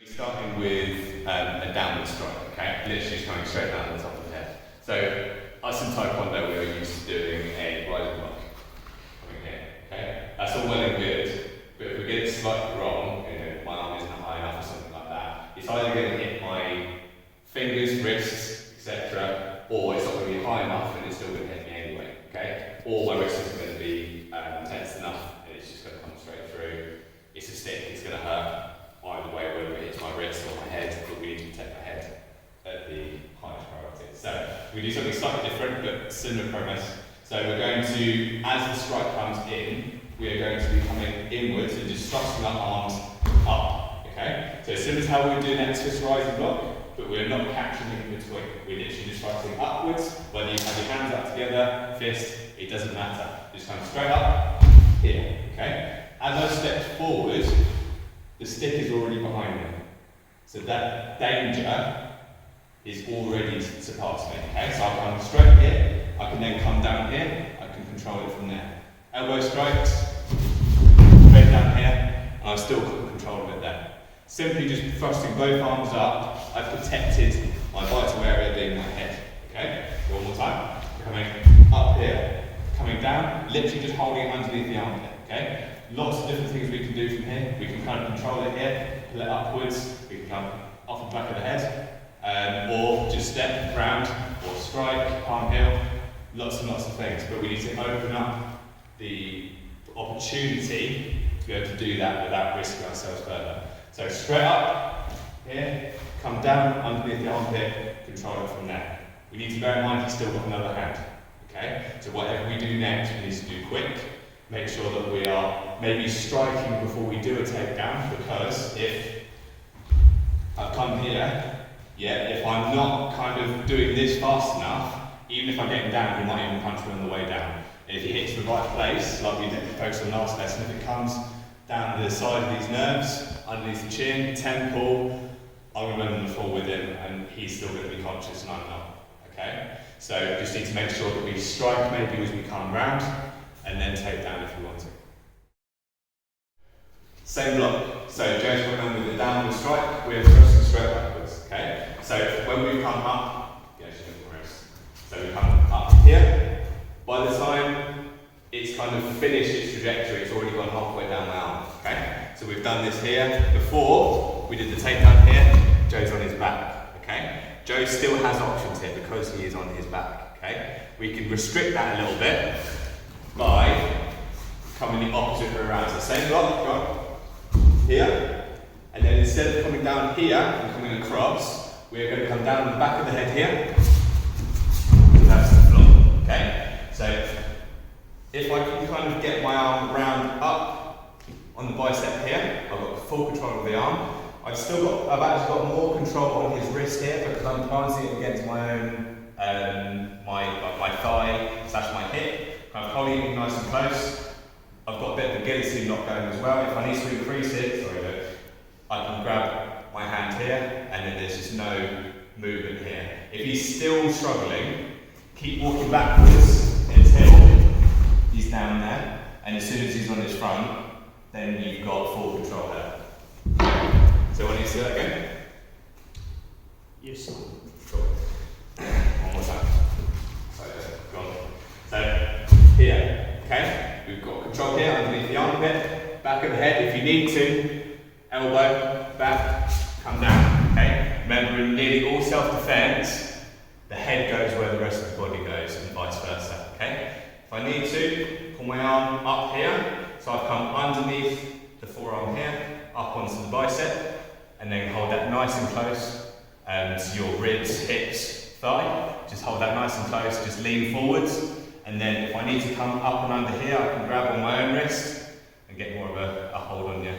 Starting with a downward strike, okay? Literally just coming straight down the top of the head. So, us in Taekwondo, we are used to doing a rising block. Coming here, okay? That's all well and good, but if we get it slightly wrong, my arm isn't high enough or something like that, it's either going to hit my fingers, wrists, etc., or it's not going to be high enough and it's still going to hit me anyway, okay? Or my wrist isn't going to be tense enough and it's just going to come straight through. It's a stick, it's going to hurt. Either way, whether it hits my wrist or my head, but we need to protect my head at the highest priority. So we do something slightly different, but similar premise. So we're going to, as the strike comes in, we are going to be coming inwards and just thrusting our arms up. Okay? So similar to how we would do an exercise rising block, but we're not catching in between. We're literally just thrusting upwards, whether you have your hands up together, fist, it doesn't matter. Just come straight up here. Okay? As I step forward, the stick is already behind me. So that danger is already surpassed me. Okay, so I'll come straight here, I can then come down here, I can control it from there. Elbow strikes, straight down here, and I've still got control of it there. Simply just thrusting both arms up, I've protected my vital area being my head. Okay, one more time. Coming up here, coming down, literally just holding it underneath the armpit. Okay? Lots of different things we can do from here. We can kind of control it here, pull it upwards, we can come off the back of the head, or just step round, or strike, palm heel, lots and lots of things. But we need to open up the opportunity to be able to do that without risking ourselves further. So straight up, here, come down underneath the armpit, control it from there. We need to bear in mind you've still got another hand. Okay? So whatever we do next, we need to do quick. Make sure that we are maybe striking before we do a takedown, because if I come here, if I'm not kind of doing this fast enough, even if I'm getting down, he might even punch me on the way down. And if he hits the right place, like we did focus on last lesson, if it comes down the side of these nerves, underneath the chin, temple, I'm going to land on the floor with him and he's still going to be conscious and I'm not. Okay? So just need to make sure that we strike maybe as we come round, and then take down if we want to. Same block. So Joe's going on with the downward strike, we're thrusting straight backwards. Okay? So when we come up, so we come up here, by the time it's kind of finished its trajectory, it's already gone halfway down my arm. Okay? So we've done this here. Before we did the takedown here, Joe's on his back. Okay? Joe still has options here because he is on his back. Okay? We can restrict that a little bit by coming the opposite way around. So same block, go here, and then instead of coming down here and coming across, we're going to come down the back of the head here. That's the floor. Okay? So if I can kind of get my arm round up on the bicep here, I've got full control of the arm. I've actually got more control on his wrist here because I'm planting it against my own my thigh / my hip. I'm holding it nice and close. I've got a bit of a guillotine lock going as well. If I need to increase it, I can grab my hand here and then there's just no movement here. If he's still struggling, keep walking backwards until he's down there, and as soon as he's on his front, then you've got full control there. So when you see that again? Yes. Cool. One more time. So here, okay? We've got control here underneath the armpit, back of the head. If you need to, elbow, back, come down, okay? Remember, in nearly all self-defense, the head goes where the rest of the body goes and vice versa, okay? If I need to, pull my arm up here, so I've come underneath the forearm here, up onto the bicep, and then hold that nice and close to your ribs, hips, thigh. Just hold that nice and close, just lean forwards. And then if I need to come up and under here, I can grab on my own wrist and get more of a hold on you.